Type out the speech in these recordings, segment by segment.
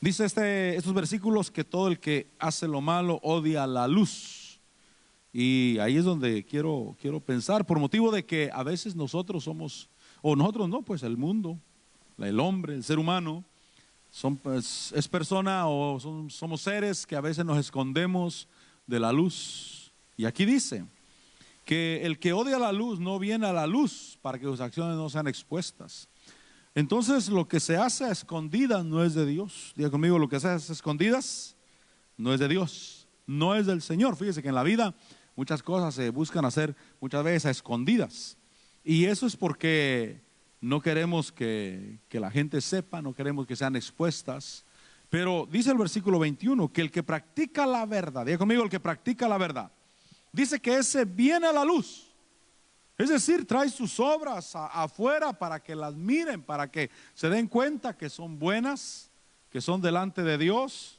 Dice estos versículos que todo el que hace lo malo odia la luz. Y ahí es donde quiero pensar, por motivo de que a veces nosotros somos, o nosotros no, pues el mundo, el hombre, el ser humano, es persona o somos seres que a veces nos escondemos de la luz. Y aquí dice que el que odia la luz no viene a la luz para que sus acciones no sean expuestas. Entonces lo que se hace a escondidas no es de Dios. Diga conmigo, lo que se hace a escondidas no es de Dios, no es del Señor. Fíjese que en la vida muchas cosas se buscan hacer muchas veces a escondidas. Y eso es porque no queremos que la gente sepa, no queremos que sean expuestas. Pero dice el versículo 21 que el que practica la verdad, diga conmigo, el que practica la verdad, dice que ese viene a la luz. Es decir, trae sus obras afuera para que las miren, para que se den cuenta que son buenas, que son delante de Dios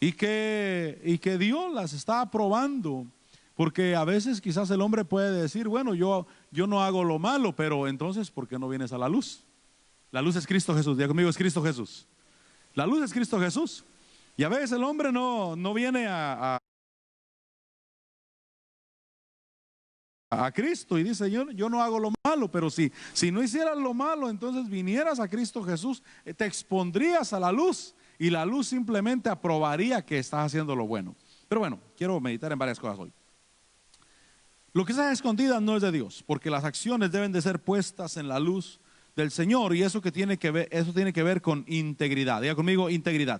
y que Dios las está aprobando. Porque a veces quizás el hombre puede decir, bueno, yo no hago lo malo, pero entonces, ¿por qué no vienes a la luz? La luz es Cristo Jesús, diga conmigo, es Cristo Jesús. La luz es Cristo Jesús. Y a veces el hombre no viene a Cristo y dice, yo no hago lo malo, pero si no hicieras lo malo, entonces vinieras a Cristo Jesús, te expondrías a la luz y la luz simplemente aprobaría que estás haciendo lo bueno. Pero bueno, quiero meditar en varias cosas hoy. Lo que está escondida no es de Dios, porque las acciones deben de ser puestas en la luz del Señor, y eso tiene que ver con integridad. Diga conmigo, integridad.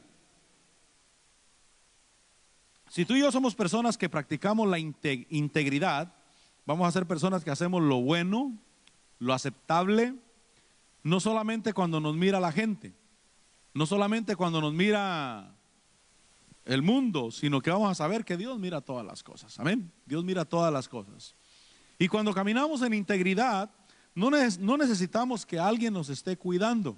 Si tú y yo somos personas que practicamos la integridad, vamos a ser personas que hacemos lo bueno, lo aceptable, no solamente cuando nos mira la gente, no solamente cuando nos mira el mundo, sino que vamos a saber que Dios mira todas las cosas. Amén. Dios mira todas las cosas. Y cuando caminamos en integridad, no necesitamos que alguien nos esté cuidando.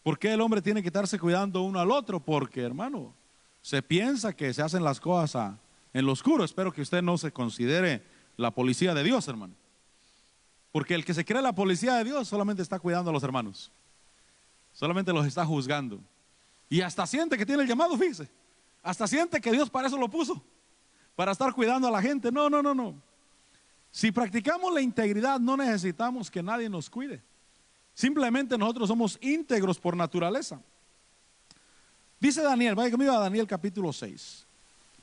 ¿Por qué el hombre tiene que estarse cuidando uno al otro? Porque, hermano, se piensa que se hacen las cosas en lo oscuro. Espero que usted no se considere la policía de Dios, hermano. Porque el que se cree la policía de Dios solamente está cuidando a los hermanos. Solamente los está juzgando. Y hasta siente que tiene el llamado, fíjese. Hasta siente que Dios para eso lo puso. Para estar cuidando a la gente. No. Si practicamos la integridad, no necesitamos que nadie nos cuide. Simplemente nosotros somos íntegros por naturaleza. Dice Daniel, vaya conmigo a Daniel capítulo 6.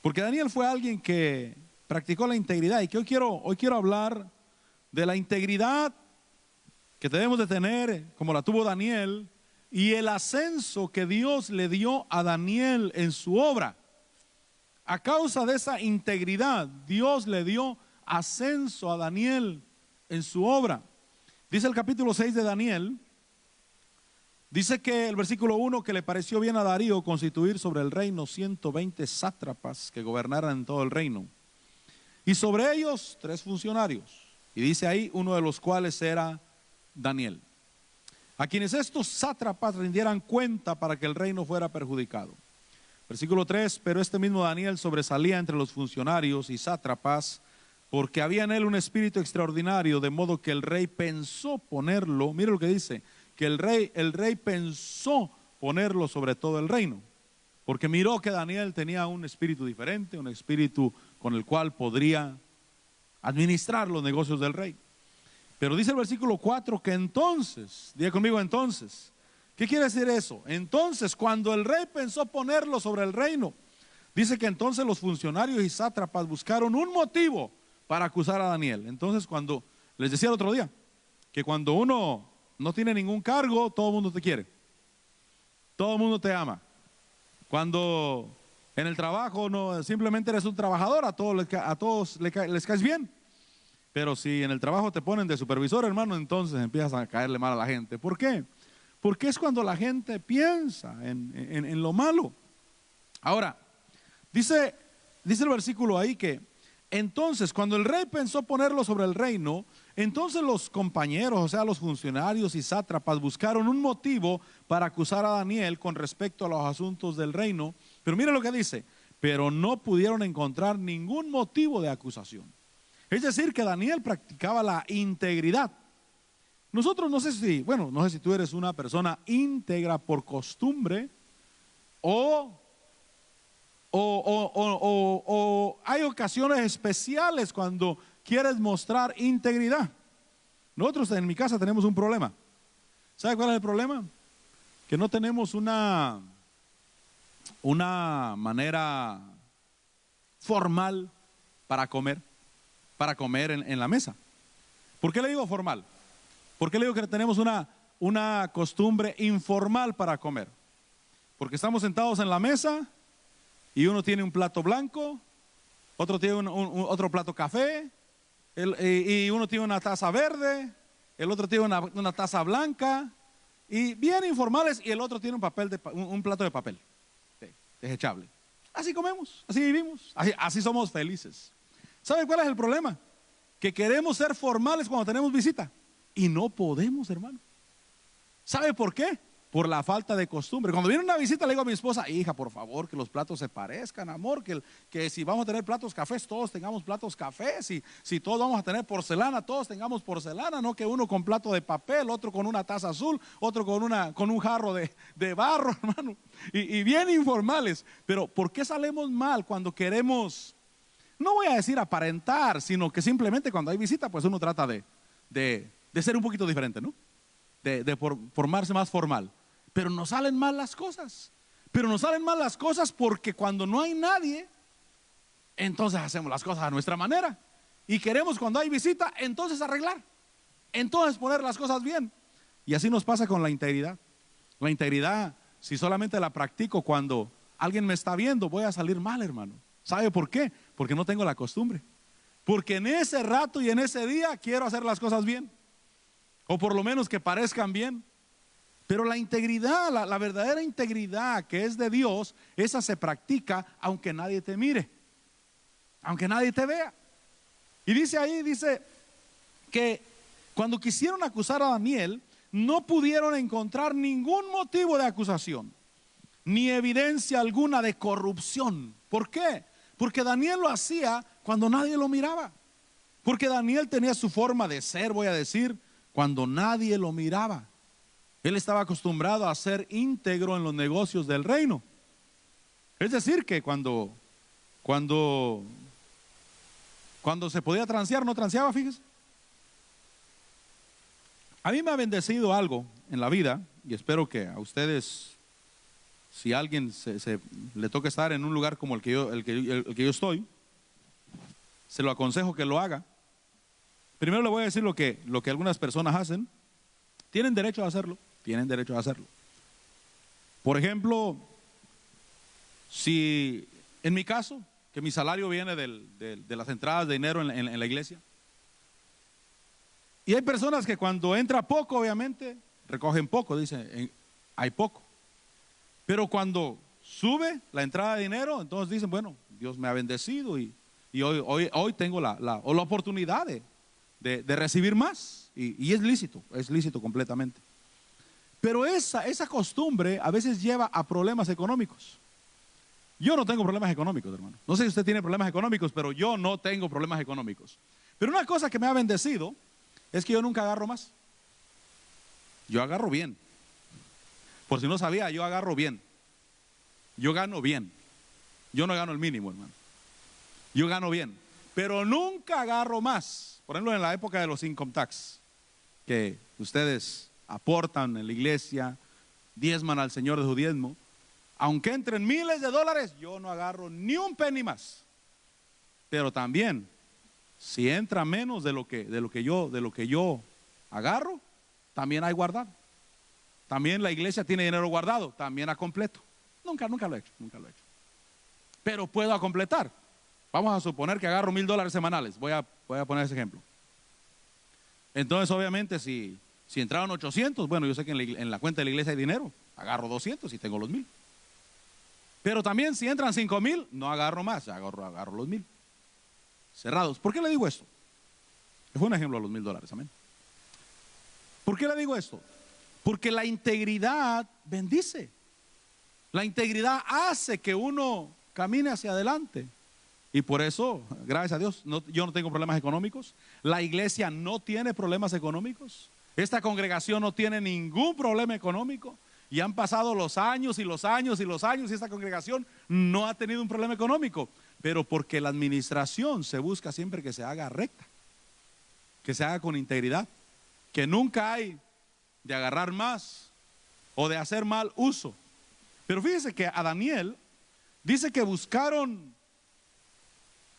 Porque Daniel fue alguien que practicó la integridad. Y que hoy quiero hablar de la integridad que debemos de tener, como la tuvo Daniel, y el ascenso que Dios le dio a Daniel en su obra. A causa de esa integridad, Dios le dio ascenso a Daniel en su obra. Dice el capítulo 6 de Daniel, dice que el versículo 1, que le pareció bien a Darío constituir sobre el reino 120 sátrapas que gobernaran en todo el reino, y sobre ellos 3 funcionarios, y dice ahí, uno de los cuales era Daniel, a quienes estos sátrapas rindieran cuenta para que el reino fuera perjudicado. Versículo 3, pero este mismo Daniel sobresalía entre los funcionarios y sátrapas, porque había en él un espíritu extraordinario, de modo que el rey pensó ponerlo, mire lo que dice, que el rey pensó ponerlo sobre todo el reino, porque miró que Daniel tenía un espíritu diferente, un espíritu con el cual podría administrar los negocios del rey. Pero dice el versículo 4 que entonces, diga conmigo entonces, ¿qué quiere decir eso? Entonces, cuando el rey pensó ponerlo sobre el reino, dice que entonces los funcionarios y sátrapas buscaron un motivo para acusar a Daniel. Entonces, cuando les decía el otro día, que cuando uno no tiene ningún cargo, todo el mundo te quiere, todo el mundo te ama. Cuando en el trabajo no, simplemente eres un trabajador, a todos les caes bien. Pero si en el trabajo te ponen de supervisor, hermano, entonces empiezas a caerle mal a la gente. ¿Por qué? Porque es cuando la gente piensa en lo malo. Ahora, dice el versículo ahí que entonces cuando el rey pensó ponerlo sobre el reino, entonces los compañeros, o sea los funcionarios y sátrapas, buscaron un motivo para acusar a Daniel con respecto a los asuntos del reino. Pero mire lo que dice, pero no pudieron encontrar ningún motivo de acusación. Es decir, que Daniel practicaba la integridad. Nosotros no sé si tú eres una persona íntegra por costumbre, O, o hay ocasiones especiales cuando quieres mostrar integridad. Nosotros en mi casa tenemos un problema. ¿Sabe cuál es el problema? Que no tenemos una manera formal para comer en la mesa. ¿Por qué le digo formal? ¿Por qué le digo que tenemos una costumbre informal para comer? Porque estamos sentados en la mesa y uno tiene un plato blanco, otro tiene otro plato café, y uno tiene una taza verde, el otro tiene una taza blanca, y bien informales, y el otro tiene un plato de papel desechable. Así comemos, así vivimos, así somos felices. ¿Sabe cuál es el problema? Que queremos ser formales cuando tenemos visita y no podemos, hermano. ¿Sabe por qué? Por la falta de costumbre. Cuando viene una visita le digo a mi esposa: hija, por favor, que los platos se parezcan, amor, que si vamos a tener platos cafés, todos tengamos platos cafés, si todos vamos a tener porcelana, todos tengamos porcelana, no que uno con plato de papel, otro con una taza azul, otro con un jarro de barro, hermano, y bien informales. Pero ¿por qué salimos mal cuando queremos, no voy a decir aparentar, sino que simplemente cuando hay visita, pues uno trata de ser un poquito diferente, ¿no? De formarse más formal? Pero nos salen mal las cosas. Pero nos salen mal las cosas porque cuando no hay nadie, entonces hacemos las cosas a nuestra manera. Y queremos cuando hay visita, entonces arreglar, entonces poner las cosas bien. Y así nos pasa con la integridad. La integridad, si solamente la practico cuando alguien me está viendo, voy a salir mal, hermano. ¿Sabe por qué? Porque no tengo la costumbre. Porque en ese rato y en ese día quiero hacer las cosas bien, o por lo menos que parezcan bien. Pero la integridad, la verdadera integridad que es de Dios, esa se practica aunque nadie te mire, aunque nadie te vea. Y dice que cuando quisieron acusar a Daniel, no pudieron encontrar ningún motivo de acusación, ni evidencia alguna de corrupción. ¿Por qué? Porque Daniel lo hacía cuando nadie lo miraba. Porque Daniel tenía su forma de ser, voy a decir, cuando nadie lo miraba. Él estaba acostumbrado a ser íntegro en los negocios del reino. Es decir, que cuando se podía transear, no transeaba, fíjese. A mí me ha bendecido algo en la vida, y espero que a ustedes, si a alguien le toca estar en un lugar como el que yo estoy, se lo aconsejo que lo haga. Primero le voy a decir lo que algunas personas hacen. Tienen derecho a hacerlo. Tienen derecho a hacerlo. Por ejemplo, si en mi caso, que mi salario viene de las entradas de dinero en la iglesia, y hay personas que cuando entra poco, obviamente, recogen poco, dicen, hay poco. Pero cuando sube la entrada de dinero, entonces dicen, bueno, Dios me ha bendecido y hoy tengo la oportunidad de recibir más. Y es lícito completamente. Pero esa costumbre a veces lleva a problemas económicos. Yo no tengo problemas económicos, hermano. No sé si usted tiene problemas económicos, pero yo no tengo problemas económicos. Pero una cosa que me ha bendecido es que yo nunca agarro más. Yo agarro bien. Por si no sabía, yo agarro bien. Yo gano bien. Yo no gano el mínimo, hermano. Yo gano bien. Pero nunca agarro más. Por ejemplo, en la época de los income tax, que ustedes aportan en la iglesia, diezman al Señor de su diezmo, aunque entren miles de dólares, yo no agarro ni un penny más. Pero también, si entra menos de lo que yo agarro, también hay guardado. También la iglesia tiene dinero guardado, también a completo. Nunca lo he hecho. Pero puedo a completar. Vamos a suponer que agarro $1,000 semanales. Voy a poner ese ejemplo. Entonces, obviamente, si entraron 800, bueno, yo sé que en la cuenta de la iglesia hay dinero, agarro 200 y tengo los 1,000. Pero también si entran 5,000, no agarro más, agarro los 1,000. Cerrados. ¿Por qué le digo esto? Fue un ejemplo a los $1,000, amén. ¿Por qué le digo esto? Porque la integridad bendice. La integridad hace que uno camine hacia adelante. Y por eso, gracias a Dios, yo no tengo problemas económicos. La iglesia no tiene problemas económicos. Esta congregación no tiene ningún problema económico. Y han pasado los años y los años y los años y esta congregación no ha tenido un problema económico. Pero porque la administración se busca siempre que se haga recta, que se haga con integridad, que nunca hay de agarrar más o de hacer mal uso. Pero fíjese que a Daniel dice que buscaron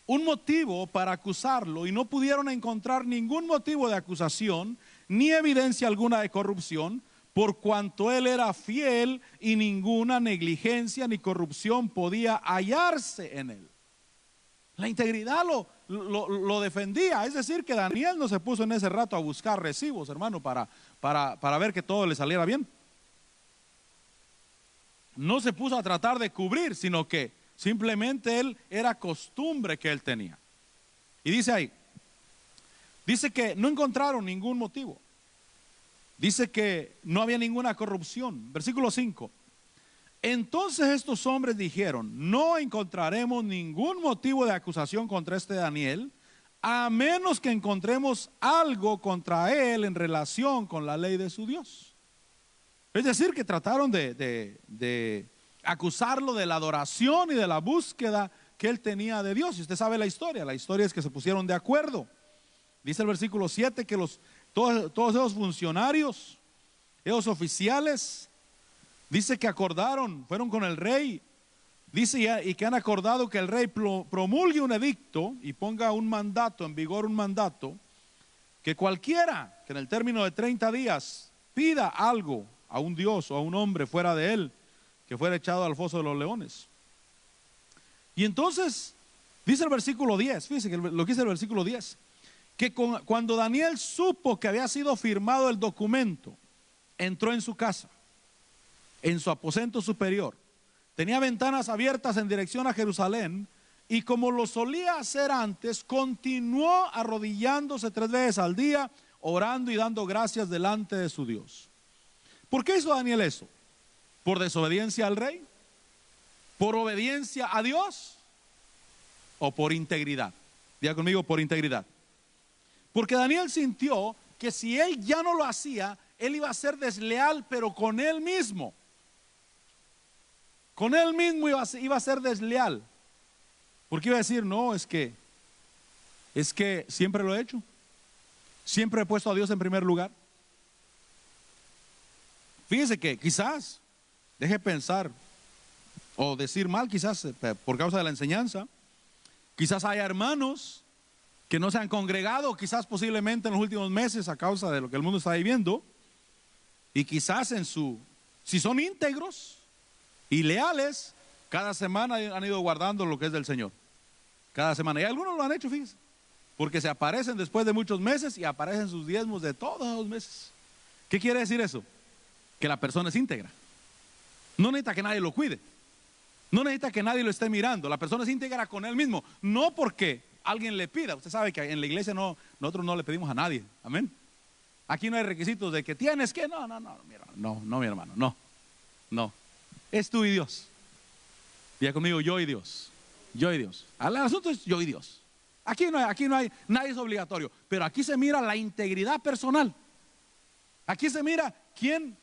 un motivo para acusarlo y no pudieron encontrar ningún motivo de acusación ni evidencia alguna de corrupción, por cuanto él era fiel y ninguna negligencia ni corrupción podía hallarse en él. La integridad lo defendía. Es decir, que Daniel no se puso en ese rato a buscar recibos, hermano, para ver que todo le saliera bien. No se puso a tratar de cubrir, sino que simplemente él era costumbre que él tenía. Y dice ahí, dice que no encontraron ningún motivo. Dice que no había ninguna corrupción. Versículo 5. Entonces estos hombres dijeron: no encontraremos ningún motivo de acusación contra este Daniel, a menos que encontremos algo contra él en relación con la ley de su Dios. Es decir, que trataron de acusarlo de la adoración y de la búsqueda que él tenía de Dios. Y usted sabe la historia es que se pusieron de acuerdo. Dice el versículo 7 que todos esos funcionarios, esos oficiales, dice que acordaron, fueron con el rey, dice y que han acordado que el rey promulgue un edicto y ponga un mandato, en vigor un mandato, que cualquiera que en el término de 30 días pida algo a un dios o a un hombre fuera de él, que fuera echado al foso de los leones. Y entonces dice el versículo 10, fíjense que lo que dice el versículo 10, que cuando Daniel supo que había sido firmado el documento, entró en su casa, en su aposento superior. Tenía ventanas abiertas en dirección a Jerusalén, y como lo solía hacer antes, continuó arrodillándose 3 veces al día, orando y dando gracias delante de su Dios. ¿Por qué hizo Daniel eso? ¿Por desobediencia al rey? ¿Por obediencia a Dios? ¿O por integridad? Diga conmigo, por integridad. Porque Daniel sintió que si él ya no lo hacía, él iba a ser desleal, pero con él mismo. Con él mismo iba a ser desleal. Porque iba a decir: no, es que siempre lo he hecho. Siempre he puesto a Dios en primer lugar. Fíjese que quizás, deje pensar o decir mal, quizás por causa de la enseñanza, quizás haya hermanos que no se han congregado, quizás posiblemente en los últimos meses a causa de lo que el mundo está viviendo, y quizás si son íntegros y leales, cada semana han ido guardando lo que es del Señor. Cada semana. Y algunos lo han hecho, fíjense, porque se aparecen después de muchos meses y aparecen sus diezmos de todos los meses. ¿Qué quiere decir eso? Que la persona es íntegra. No necesita que nadie lo cuide. No necesita que nadie lo esté mirando. La persona es íntegra con él mismo. No porque alguien le pida. Usted sabe que en la iglesia nosotros no le pedimos a nadie. Amén. Aquí no hay requisitos de que tienes que. No, mi hermano, no. Es tú y Dios. Diga conmigo: yo y Dios. Yo y Dios. El asunto es yo y Dios. Aquí no hay, nadie es obligatorio. Pero aquí se mira la integridad personal. Aquí se mira quién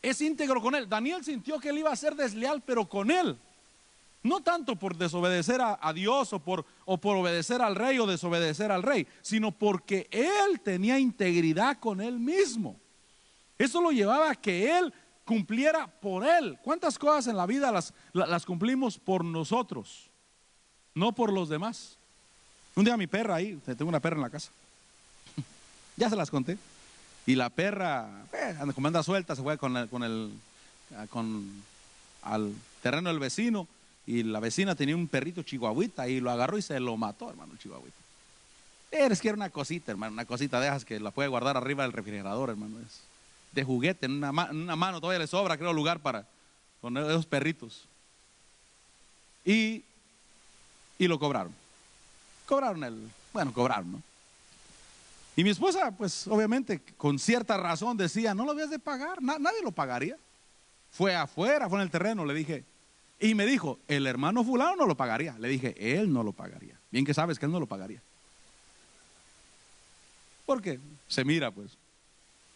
es íntegro con él. Daniel sintió que él iba a ser desleal, pero con él. No tanto por desobedecer a Dios o por obedecer al rey o desobedecer al rey, sino porque él tenía integridad con él mismo. Eso lo llevaba a que él cumpliera por él. ¿Cuántas cosas en la vida las cumplimos por nosotros? No por los demás. Un día mi perra ahí, tengo una perra en la casa, ya se las conté. Y la perra, como anda suelta, se fue al terreno del vecino. Y la vecina tenía un perrito chihuahuita y lo agarró y se lo mató, hermano, el chihuahuita. Es que era una cosita, hermano, una cosita de esas que la puede guardar arriba del refrigerador, hermano. Es de juguete, en una mano todavía le sobra, creo, lugar para poner esos perritos. Y lo cobraron. Cobraron, ¿no? Y mi esposa, pues obviamente, con cierta razón decía: no lo debes de pagar, nadie lo pagaría. Fue afuera, fue en el terreno, le dije. Y me dijo: el hermano fulano no lo pagaría. Le dije: él no lo pagaría. Bien que sabes que él no lo pagaría. Porque se mira, pues.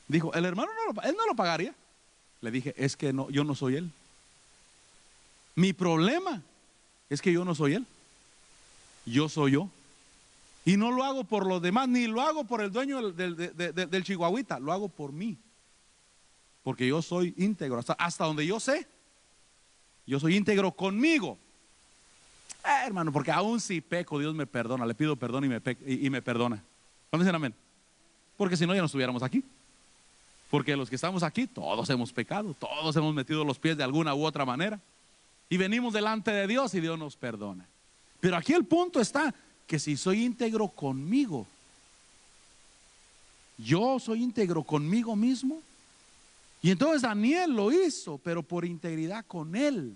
Dijo: el hermano él no lo pagaría. Le dije, es que no, yo no soy él. Mi problema es que yo no soy él. Yo soy yo. Y no lo hago por los demás, ni lo hago por el dueño del chihuahuita, lo hago por mí. Porque yo soy íntegro, hasta donde yo sé, yo soy íntegro conmigo. Hermano, porque aún si peco, Dios me perdona, le pido perdón y me perdona. ¿Cuándo dicen amén? Porque si no, ya no estuviéramos aquí. Porque los que estamos aquí, todos hemos pecado, todos hemos metido los pies de alguna u otra manera. Y venimos delante de Dios y Dios nos perdona. Pero aquí el punto está, que si soy íntegro conmigo, yo soy íntegro conmigo mismo. Y entonces Daniel lo hizo, pero por integridad con él.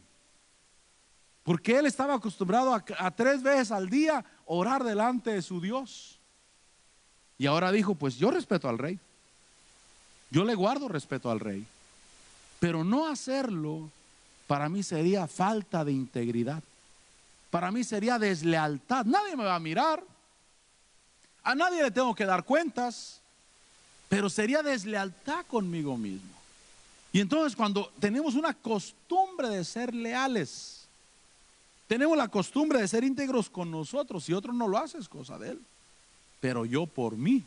Porque él estaba acostumbrado a 3 veces al día orar delante de su Dios. Y ahora dijo, pues yo respeto al rey. Yo le guardo respeto al rey. Pero no hacerlo para mí sería falta de integridad. Para mí sería deslealtad. Nadie me va a mirar. A nadie le tengo que dar cuentas. Pero sería deslealtad conmigo mismo. Y entonces cuando tenemos una costumbre de ser leales, tenemos la costumbre de ser íntegros con nosotros. Si otro no lo hace, es cosa de él. Pero yo por mí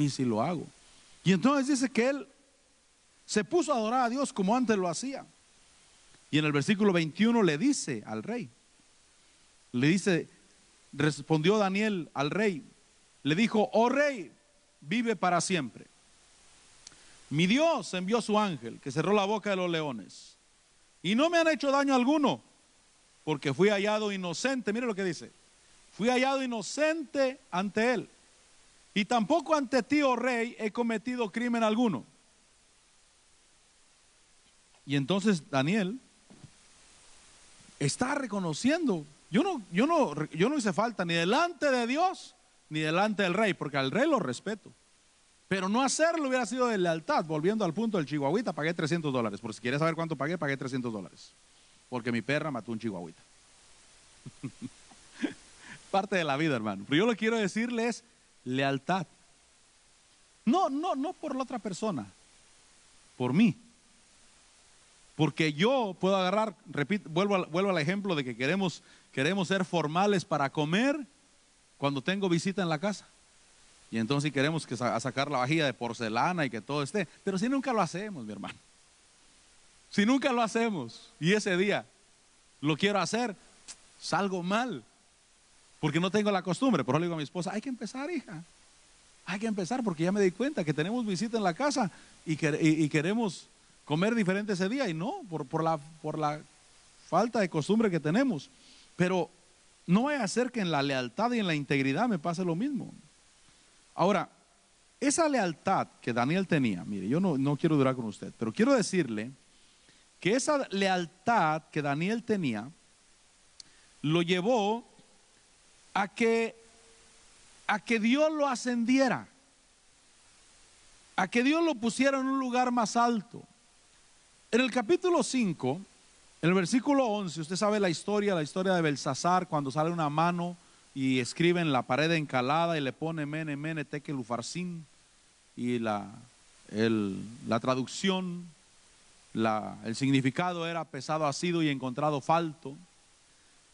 sí lo hago. Y entonces dice que él se puso a adorar a Dios como antes lo hacía. Y en el versículo 21 le dice al rey, le dice, respondió Daniel al rey, le dijo, oh rey, vive para siempre. Mi Dios envió su ángel que cerró la boca de los leones y no me han hecho daño alguno, porque fui hallado inocente. Mire lo que dice, fui hallado inocente ante él y tampoco ante ti, oh rey, he cometido crimen alguno. Y entonces Daniel está reconociendo, yo no hice falta ni delante de Dios ni delante del rey, porque al rey lo respeto. Pero no hacerlo hubiera sido de lealtad. Volviendo al punto del chihuahuita, pagué $300. Por si quieres saber cuánto pagué, pagué $300. Porque mi perra mató un chihuahuita. Parte de la vida, hermano. Pero yo lo que quiero decirle es lealtad. No por la otra persona, por mí. Porque yo puedo agarrar, repito, vuelvo al ejemplo de que queremos ser formales para comer cuando tengo visita en la casa. Y entonces queremos sacar la vajilla de porcelana y que todo esté. Pero si nunca lo hacemos, mi hermano. Si nunca lo hacemos y ese día lo quiero hacer, salgo mal. Porque no tengo la costumbre. Por eso le digo a mi esposa, hay que empezar, hija. Hay que empezar porque ya me di cuenta que tenemos visita en la casa y queremos comer diferente ese día. Y no, por la falta de costumbre que tenemos. Pero no vaya a ser que en la lealtad y en la integridad me pase lo mismo. Ahora, esa lealtad que Daniel tenía, mire, yo no quiero durar con usted, pero quiero decirle que esa lealtad que Daniel tenía lo llevó a que Dios lo ascendiera, a que Dios lo pusiera en un lugar más alto. En el capítulo 5, en el versículo 11, usted sabe la historia de Belsasar, cuando sale una mano y escribe en la pared encalada y le pone mene, mene, tekel, ufarsin, y la traducción, el significado era pesado ha sido y encontrado falto.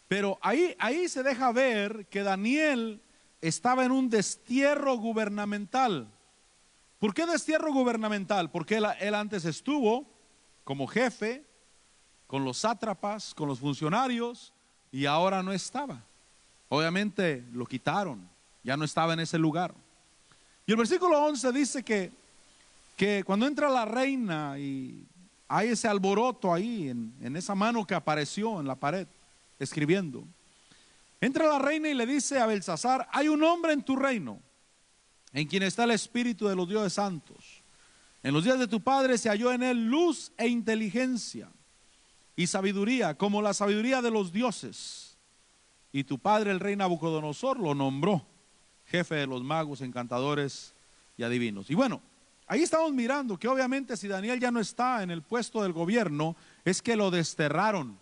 Pero ahí se deja ver que Daniel estaba en un destierro gubernamental. ¿Por qué destierro gubernamental? Porque él antes estuvo como jefe con los sátrapas, con los funcionarios, y ahora no estaba. Obviamente lo quitaron, ya no estaba en ese lugar. Y el versículo 11 dice que cuando entra la reina y hay ese alboroto ahí en esa mano que apareció en la pared escribiendo, entra la reina y le dice a Belsasar, hay un hombre en tu reino en quien está el espíritu de los dioses santos. En los días de tu padre se halló en él luz e inteligencia y sabiduría, como la sabiduría de los dioses. Y tu padre, el rey Nabucodonosor, lo nombró jefe de los magos, encantadores y adivinos. Y bueno, ahí estamos mirando que obviamente si Daniel ya no está en el puesto del gobierno, es que lo desterraron,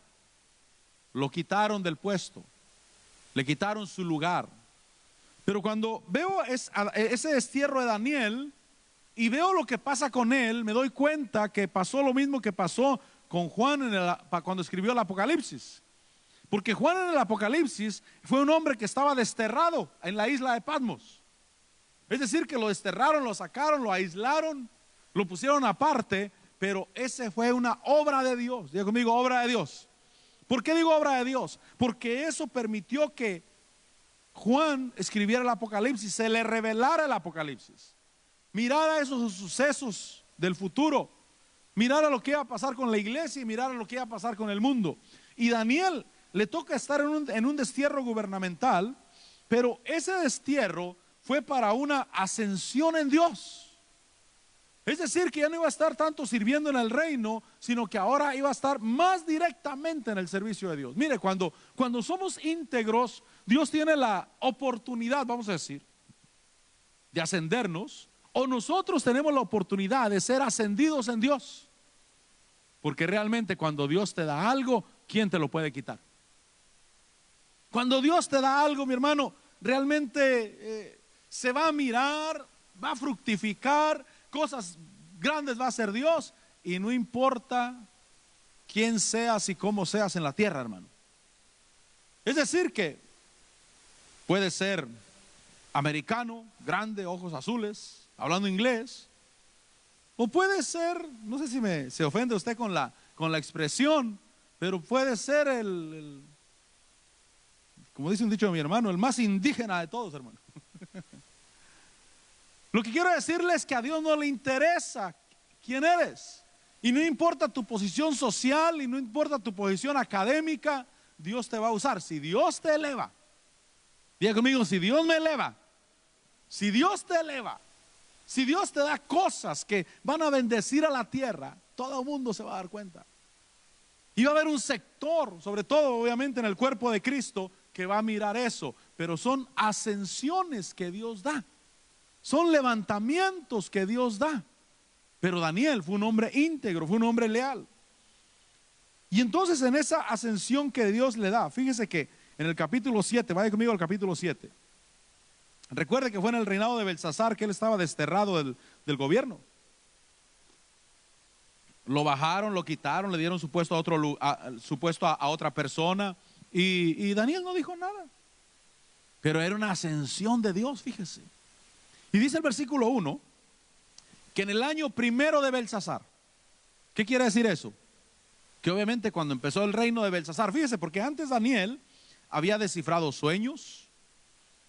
lo quitaron del puesto, le quitaron su lugar. Pero cuando veo ese destierro de Daniel, y veo lo que pasa con él, me doy cuenta que pasó lo mismo que pasó con Juan cuando escribió el Apocalipsis. Porque Juan en el Apocalipsis fue un hombre que estaba desterrado en la isla de Patmos. Es decir, que lo desterraron, lo sacaron, lo aislaron, lo pusieron aparte, pero ese fue una obra de Dios. Diga conmigo, obra de Dios. ¿Por qué digo obra de Dios? Porque eso permitió que Juan escribiera el Apocalipsis, se le revelara el Apocalipsis. Mirara esos sucesos del futuro, mirara lo que iba a pasar con la iglesia y mirara lo que iba a pasar con el mundo. Y Daniel le toca estar en un destierro gubernamental, pero ese destierro fue para una ascensión en Dios. Es decir, que ya no iba a estar tanto sirviendo en el reino, sino que ahora iba a estar más directamente en el servicio de Dios. Mire, cuando somos íntegros, Dios tiene la oportunidad, vamos a decir, de ascendernos, o nosotros tenemos la oportunidad de ser ascendidos en Dios. Porque realmente cuando Dios te da algo, ¿quién te lo puede quitar? Cuando Dios te da algo, mi hermano, realmente se va a mirar, va a fructificar, cosas grandes va a hacer Dios, y no importa quién seas y cómo seas en la tierra, hermano. Es decir que puede ser americano, grande, ojos azules, hablando inglés, o puede ser, no sé si se ofende usted con la expresión, pero puede ser como dice un dicho de mi hermano, el más indígena de todos, hermano. Lo que quiero decirles es que a Dios no le interesa quién eres, y no importa tu posición social, y no importa tu posición académica, Dios te va a usar. Si Dios te eleva, diga conmigo, si Dios me eleva, si Dios te eleva, si Dios te da cosas que van a bendecir a la tierra, todo el mundo se va a dar cuenta. Y va a haber un sector, sobre todo obviamente en el cuerpo de Cristo, que va a mirar eso. Pero son ascensiones que Dios da, son levantamientos que Dios da. Pero Daniel fue un hombre íntegro, fue un hombre leal. Y entonces en esa ascensión que Dios le da, fíjese que en el capítulo 7, vaya conmigo al capítulo 7. Recuerde que fue en el reinado de Belsasar que él estaba desterrado del gobierno. Lo bajaron, lo quitaron, le dieron su puesto a otra persona, y Daniel no dijo nada. Pero era una ascensión de Dios, fíjese. Y dice el versículo 1 que en el año primero de Belsasar, ¿qué quiere decir eso? Que obviamente cuando empezó el reino de Belsasar, fíjese, porque antes Daniel había descifrado sueños,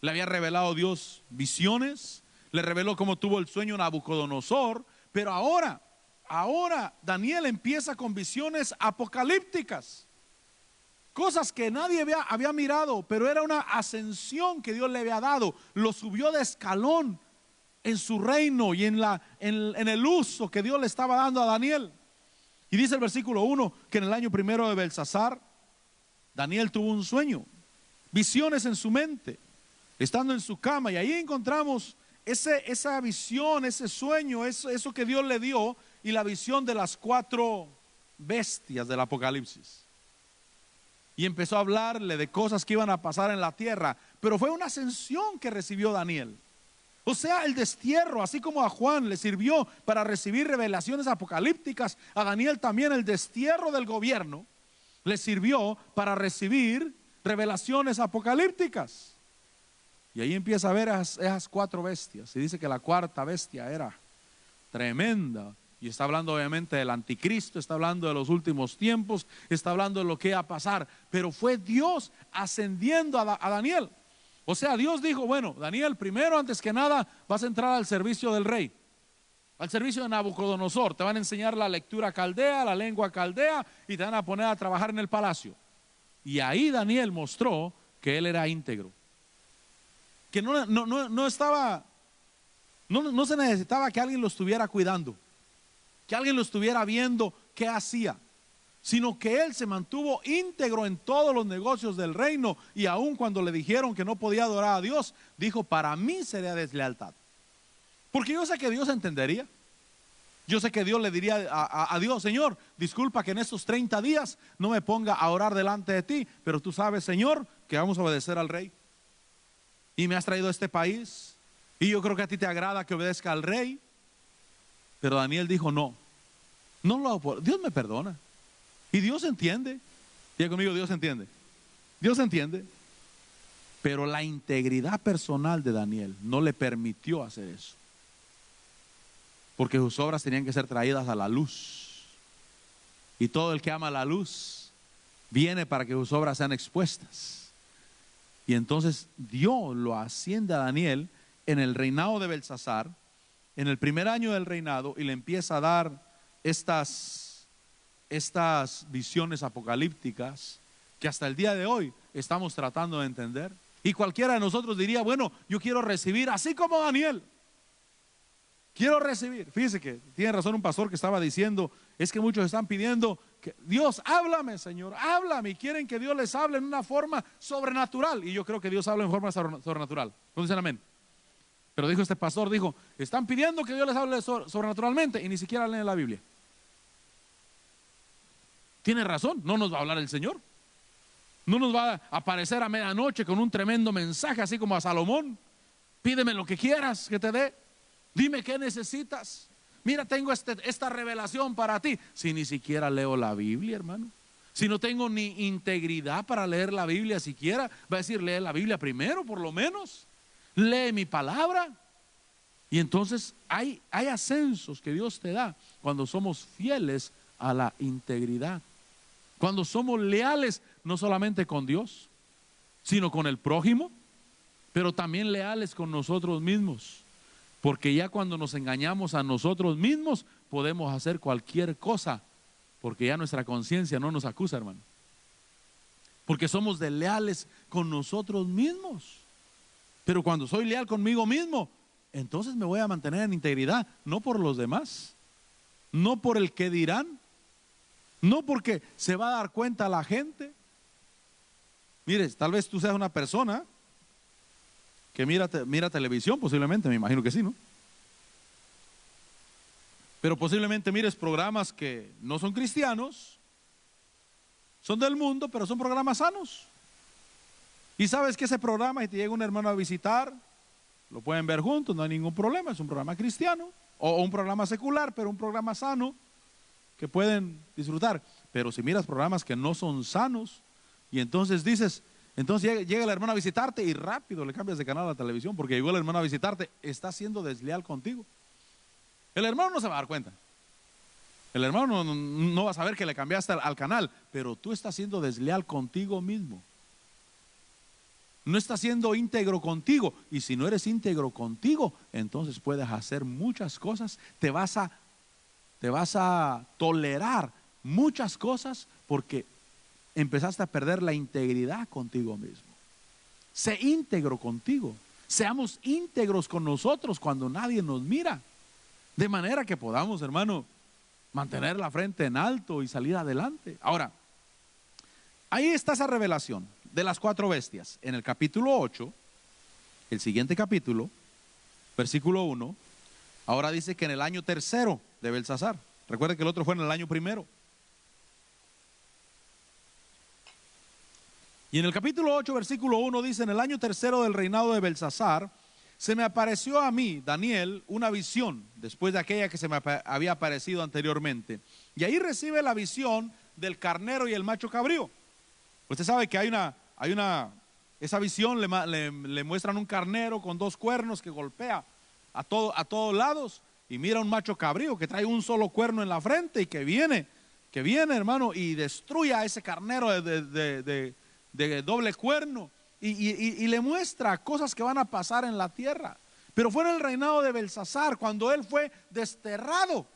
le había revelado Dios visiones, le reveló cómo tuvo el sueño Nabucodonosor, pero ahora Daniel empieza con visiones apocalípticas, cosas que nadie había mirado, pero era una ascensión que Dios le había dado, lo subió de escalón en su reino y en el uso que Dios le estaba dando a Daniel. Y dice el versículo 1 que en el año primero de Belsasar, Daniel tuvo un sueño, visiones en su mente, estando en su cama, y ahí encontramos esa visión, ese sueño, eso que Dios le dio, y la visión de las 4 bestias del Apocalipsis. Y empezó a hablarle de cosas que iban a pasar en la tierra, pero fue una ascensión que recibió Daniel. O sea, el destierro, así como a Juan le sirvió para recibir revelaciones apocalípticas, a Daniel también el destierro del gobierno le sirvió para recibir revelaciones apocalípticas. Y ahí empieza a ver esas 4 bestias, y dice que la 4ª bestia era tremenda. Y está hablando obviamente del anticristo, está hablando de los últimos tiempos, está hablando de lo que iba a pasar. Pero fue Dios ascendiendo a Daniel. O sea, Dios dijo, bueno, Daniel, primero, antes que nada, vas a entrar al servicio del rey, al servicio de Nabucodonosor. Te van a enseñar la lectura caldea, la lengua caldea, y te van a poner a trabajar en el palacio. Y ahí Daniel mostró que él era íntegro, que no se necesitaba que alguien lo estuviera cuidando, que alguien lo estuviera viendo qué hacía, sino que él se mantuvo íntegro en todos los negocios del reino. Y aun cuando le dijeron que no podía adorar a Dios, dijo, para mí sería deslealtad. Porque yo sé que Dios entendería. Yo sé que Dios le diría a Dios, Señor, disculpa que en estos 30 días no me ponga a orar delante de ti, pero tú sabes, Señor, que vamos a obedecer al rey, y me has traído a este país, y yo creo que a ti te agrada que obedezca al rey. Pero Daniel dijo, no, no lo hago Dios me perdona. Y Dios entiende. Diga conmigo, Dios entiende. Dios entiende. Pero la integridad personal de Daniel no le permitió hacer eso. Porque sus obras tenían que ser traídas a la luz. Y todo el que ama la luz viene para que sus obras sean expuestas. Y entonces Dios lo asciende a Daniel en el reinado de Belsasar, en el primer año del reinado, y le empieza a dar estas visiones apocalípticas que hasta el día de hoy estamos tratando de entender. Y cualquiera de nosotros diría, bueno, yo quiero recibir así como Daniel. Quiero recibir. Fíjese que tiene razón un pastor que estaba diciendo, es que muchos están pidiendo que Dios, háblame, Señor, háblame, y quieren que Dios les hable en una forma sobrenatural. Y yo creo que Dios habla en forma sobrenatural. ¿No dicen amén? Pero dijo este pastor, dijo, están pidiendo que Dios les hable sobrenaturalmente y ni siquiera leen la Biblia. Tiene razón, no nos va a hablar el Señor. No nos va a aparecer a medianoche con un tremendo mensaje, así como a Salomón. Pídeme lo que quieras que te dé. Dime qué necesitas. Mira, tengo esta revelación para ti. Si ni siquiera leo la Biblia, hermano. Si no tengo ni integridad para leer la Biblia siquiera, va a decir, lee la Biblia primero, por lo menos. Lee mi palabra. Y entonces hay ascensos que Dios te da cuando somos fieles a la integridad. Cuando somos leales no solamente con Dios, sino con el prójimo, pero también leales con nosotros mismos. Porque ya cuando nos engañamos a nosotros mismos, podemos hacer cualquier cosa, porque ya nuestra conciencia no nos acusa, hermano. Porque somos desleales con nosotros mismos. Pero cuando soy leal conmigo mismo, entonces me voy a mantener en integridad, no por los demás, no por el que dirán, no porque se va a dar cuenta la gente. Mire, tal vez tú seas una persona que mira televisión, posiblemente, me imagino que sí, ¿no? Pero posiblemente mires programas que no son cristianos, son del mundo, pero son programas sanos. Y sabes que ese programa, y te llega un hermano a visitar, lo pueden ver juntos, no hay ningún problema, es un programa cristiano, o un programa secular, pero un programa sano, que pueden disfrutar. Pero si miras programas que no son sanos, y entonces dices, entonces llega el hermano a visitarte y rápido le cambias de canal a la televisión, porque llegó el hermano a visitarte, está siendo desleal contigo. El hermano no se va a dar cuenta. El hermano no va a saber que le cambiaste al canal, pero tú estás siendo desleal contigo mismo. No estás siendo íntegro contigo. Y si no eres íntegro contigo, entonces puedes hacer muchas cosas. Te vas a tolerar muchas cosas porque empezaste a perder la integridad contigo mismo. Sé íntegro contigo. Seamos íntegros con nosotros cuando nadie nos mira. De manera que podamos, hermano, mantener la frente en alto y salir adelante. Ahora, ahí está esa revelación de las 4 bestias. En el capítulo 8, el siguiente capítulo, versículo 1, ahora dice que en el año tercero de Belsasar. Recuerde que el otro fue en el año primero. Y en el capítulo 8, versículo 1 dice, en el año tercero del reinado de Belsasar, se me apareció a mí, Daniel, una visión, después de aquella que se me había aparecido anteriormente. Y ahí recibe la visión del carnero y el macho cabrío. Usted sabe que esa visión le muestran un carnero con 2 cuernos que golpea a todos lados, y mira un macho cabrío que trae un solo cuerno en la frente y que viene, hermano, y destruye a ese carnero de doble cuerno. Y le muestra cosas que van a pasar en la tierra. Pero fue en el reinado de Belsasar cuando él fue desterrado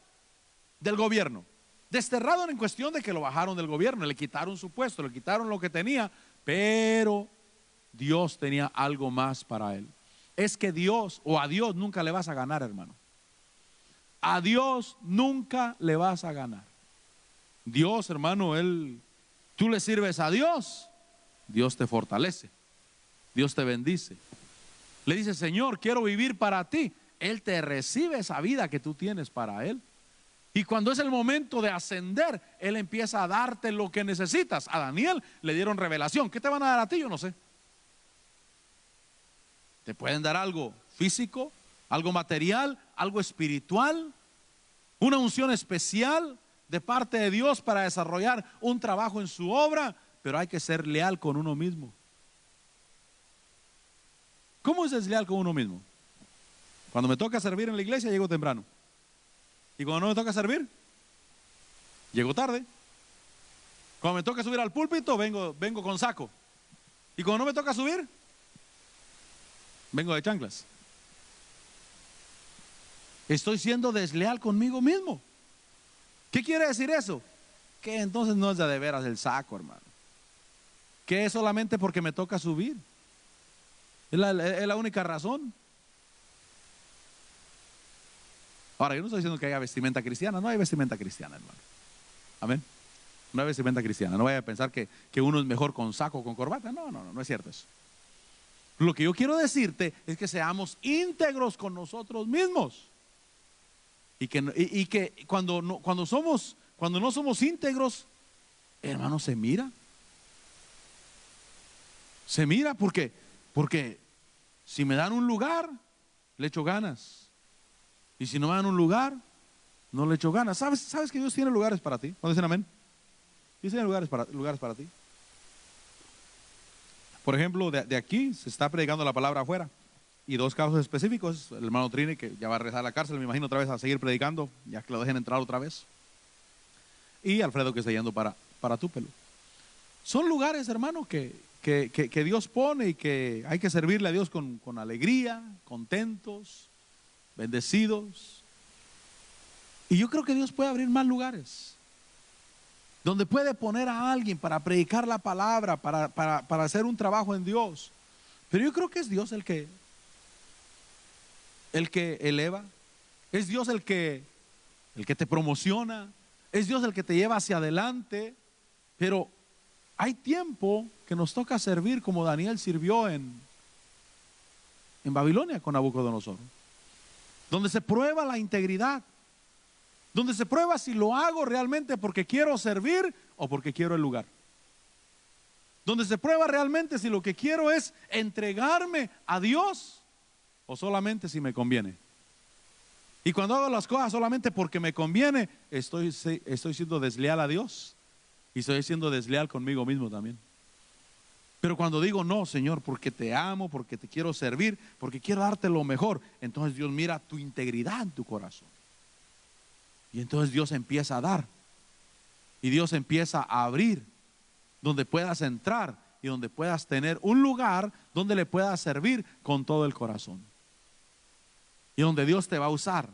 del gobierno. Desterrado en cuestión de que lo bajaron del gobierno, le quitaron su puesto, le quitaron lo que tenía, pero Dios tenía algo más para él. Es que a Dios nunca le vas a ganar, hermano. A Dios nunca le vas a ganar. Dios, hermano, tú le sirves a Dios, Dios te fortalece. Dios te bendice. Le dice, Señor, quiero vivir para ti. Él te recibe esa vida que tú tienes para Él. Y cuando es el momento de ascender, Él empieza a darte lo que necesitas. A Daniel le dieron revelación. ¿Qué te van a dar a ti? Yo no sé. Te pueden dar algo físico, algo material, algo espiritual. Una unción especial de parte de Dios para desarrollar un trabajo en su obra, pero hay que ser leal con uno mismo. ¿Cómo es desleal con uno mismo? Cuando me toca servir en la iglesia, llego temprano. Y cuando no me toca servir, llego tarde. Cuando me toca subir al púlpito, vengo con saco. Y cuando no me toca subir, vengo de chanclas. Estoy siendo desleal conmigo mismo. ¿Qué quiere decir eso? Que entonces no es de veras el saco, hermano. Que es solamente porque me toca subir. Es la única razón. Ahora, yo no estoy diciendo que haya vestimenta cristiana. No hay vestimenta cristiana, hermano. Amén. No hay vestimenta cristiana. No vaya a pensar que uno es mejor con saco o con corbata. No es cierto eso. Lo que yo quiero decirte es que seamos íntegros con nosotros mismos. Y que cuando no somos íntegros, hermano, se mira. Se mira porque si me dan un lugar, le echo ganas. Y si no me dan un lugar, no le echo ganas. ¿Sabes que Dios tiene lugares para ti? ¿Cuándo dicen amén? Dios tiene lugares para ti. Por ejemplo, de aquí se está predicando la palabra afuera. Y dos casos específicos: el hermano Trine, que ya va a regresar a la cárcel, me imagino, otra vez a seguir predicando, ya que lo dejen entrar otra vez. Y Alfredo, que está yendo para Tupelo. Son lugares, hermano, que Dios pone y que hay que servirle a Dios con alegría, contentos, bendecidos. Y yo creo que Dios puede abrir más lugares donde puede poner a alguien para predicar la palabra, para hacer un trabajo en Dios. Pero yo creo que es Dios el que eleva. Es Dios el que te promociona. Es Dios el que te lleva hacia adelante. Pero hay tiempo que nos toca servir como Daniel sirvió en Babilonia con Nabucodonosor, donde se prueba la integridad, donde se prueba si lo hago realmente porque quiero servir o porque quiero el lugar, donde se prueba realmente si lo que quiero es entregarme a Dios o solamente si me conviene. Y cuando hago las cosas solamente porque me conviene, estoy siendo desleal a Dios y estoy siendo desleal conmigo mismo también. Pero cuando digo no, Señor, porque te amo, porque te quiero servir, porque quiero darte lo mejor, entonces Dios mira tu integridad en tu corazón. Y entonces Dios empieza a dar. Y Dios empieza a abrir donde puedas entrar y donde puedas tener un lugar donde le puedas servir con todo el corazón. Y donde Dios te va a usar.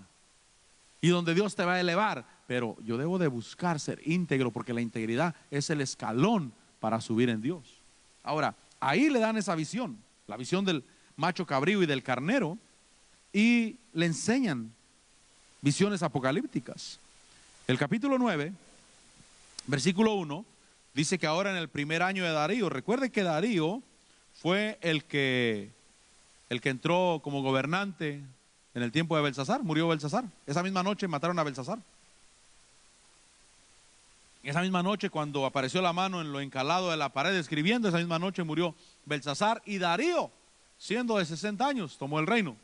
Y donde Dios te va a elevar. Pero yo debo de buscar ser íntegro, porque la integridad es el escalón para subir en Dios. Ahora, ahí le dan esa visión, la visión del macho cabrío y del carnero, y le enseñan visiones apocalípticas. El capítulo 9, versículo 1, dice que ahora en el primer año de Darío, recuerde que Darío fue el que entró como gobernante en el tiempo de Belsasar. Murió Belsasar. Esa misma noche mataron a Belsasar. Esa misma noche, cuando apareció la mano en lo encalado de la pared escribiendo, esa misma noche murió Belsasar, y Darío, siendo de 60 años, tomó el reino.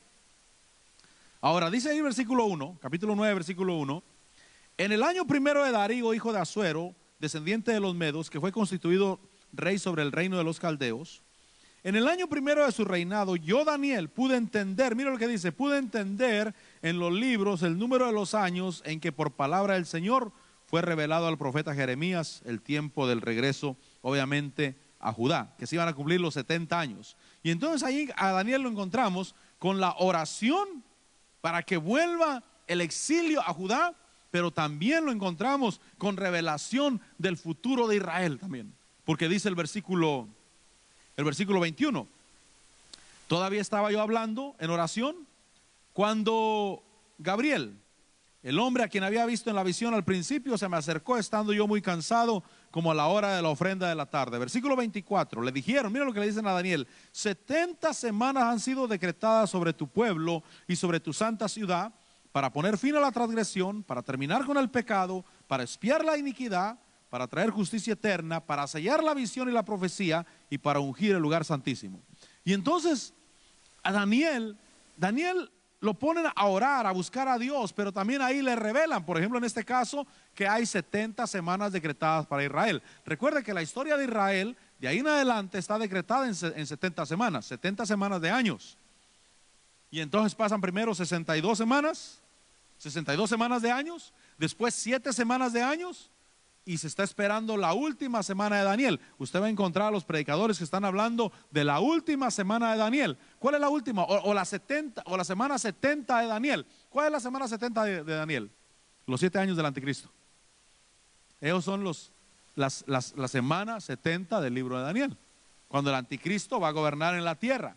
Ahora dice ahí versículo 1, capítulo 9, versículo 1: en el año primero de Darío, hijo de Asuero, descendiente de los Medos, que fue constituido rey sobre el reino de los caldeos, en el año primero de su reinado, yo, Daniel, pude entender, mira lo que dice, pude entender en los libros el número de los años en que por palabra del Señor fue revelado al profeta Jeremías el tiempo del regreso, obviamente, a Judá, que se iban a cumplir los 70 años. Y entonces ahí a Daniel lo encontramos con la oración para que vuelva el exilio a Judá, pero también lo encontramos con revelación del futuro de Israel también. Porque dice el versículo 21, todavía estaba yo hablando en oración cuando Gabriel, el hombre a quien había visto en la visión al principio, se me acercó estando yo muy cansado, como a la hora de la ofrenda de la tarde. Versículo 24, le dijeron, mira lo que le dicen a Daniel: 70 semanas han sido decretadas sobre tu pueblo y sobre tu santa ciudad, para poner fin a la transgresión, para terminar con el pecado, para expiar la iniquidad, para traer justicia eterna, para sellar la visión y la profecía, y para ungir el lugar santísimo. Y entonces a Daniel lo ponen a orar, a buscar a Dios, pero también ahí le revelan, por ejemplo en este caso, que hay 70 semanas decretadas para Israel. Recuerde que la historia de Israel, de ahí en adelante, está decretada en 70 semanas de años. Y entonces pasan primero 62 semanas de años, después 7 semanas de años, y se está esperando la última semana de Daniel. Usted va a encontrar a los predicadores que están hablando de la última semana de Daniel. ¿Cuál es la última? O la semana 70 de Daniel. ¿Cuál es la semana 70 de Daniel? Los 7 años del anticristo. Ellos son la semana 70 del libro de Daniel, cuando el anticristo va a gobernar en la tierra.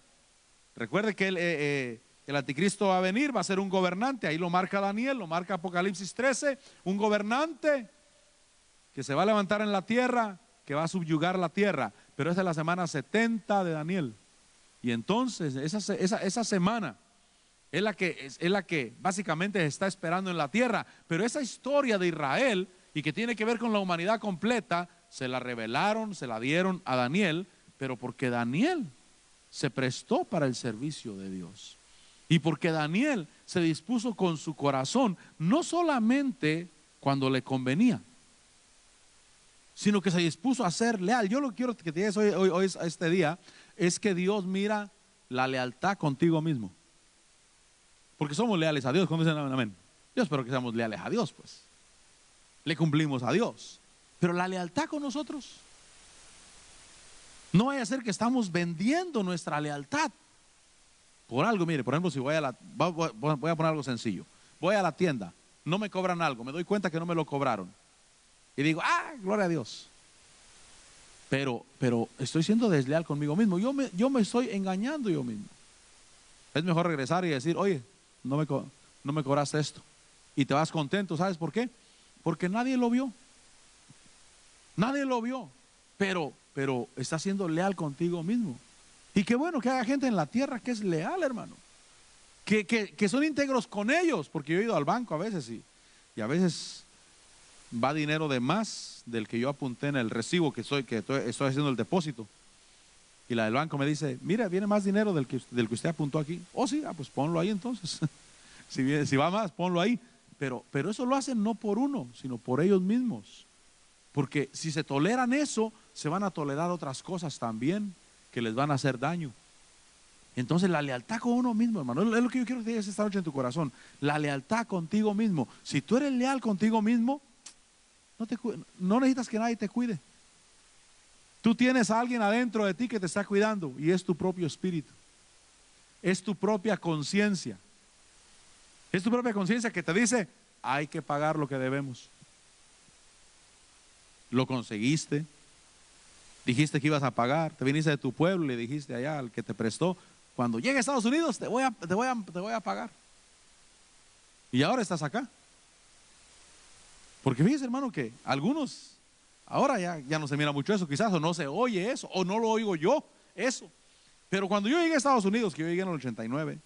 Recuerde que el anticristo va a venir, va a ser un gobernante. Ahí lo marca Daniel, lo marca Apocalipsis 13, un gobernante que se va a levantar en la tierra, que va a subyugar la tierra. Pero esa es la semana 70 de Daniel. Y entonces esa semana es la que básicamente se está esperando en la tierra. Pero esa historia de Israel, y que tiene que ver con la humanidad completa, se la revelaron, se la dieron a Daniel, pero porque Daniel se prestó para el servicio de Dios. Y porque Daniel se dispuso con su corazón, no solamente cuando le convenía, sino que se dispuso a ser leal. Yo lo que quiero que te digas hoy este día es que Dios mira la lealtad contigo mismo. Porque somos leales a Dios. ¿Cuándo dicen amén? Yo espero que seamos leales a Dios, pues. Le cumplimos a Dios. Pero la lealtad con nosotros, no vaya a ser que estamos vendiendo nuestra lealtad por algo. Mire, por ejemplo, si voy a poner algo sencillo. Voy a la tienda, no me cobran algo, me doy cuenta que no me lo cobraron. Y digo, gloria a Dios. Pero estoy siendo desleal conmigo mismo. Yo me estoy engañando yo mismo. Es mejor regresar y decir, oye, no me cobraste esto. Y te vas contento. ¿Sabes por qué? Porque nadie lo vio. Nadie lo vio. Pero estás siendo leal contigo mismo. Y qué bueno que haya gente en la tierra que es leal, hermano. Que son íntegros con ellos. Porque yo he ido al banco a veces y a veces va dinero de más del que yo apunté en el recibo que estoy haciendo el depósito. Y la del banco me dice, mira, viene más dinero del que usted apuntó aquí. Oh, sí, pues ponlo ahí entonces. si va más, ponlo ahí. Pero eso lo hacen no por uno, sino por ellos mismos. Porque si se toleran eso, se van a tolerar otras cosas también que les van a hacer daño. Entonces la lealtad con uno mismo, hermano, es lo que yo quiero que digas esta noche en tu corazón. La lealtad contigo mismo. Si tú eres leal contigo mismo, no necesitas que nadie te cuide. Tú tienes a alguien adentro de ti que te está cuidando, y es tu propio espíritu. Es tu propia conciencia. Es tu propia conciencia que te dice, hay que pagar lo que debemos. Lo conseguiste, dijiste que ibas a pagar, te viniste de tu pueblo y le dijiste allá al que te prestó, cuando llegue a Estados Unidos te voy a pagar. Y ahora estás acá. Porque fíjese, hermano, que algunos ahora ya no se mira mucho eso, quizás, o no se oye eso, o no lo oigo yo eso. Pero cuando yo llegué a Estados Unidos, que yo llegué en el 89,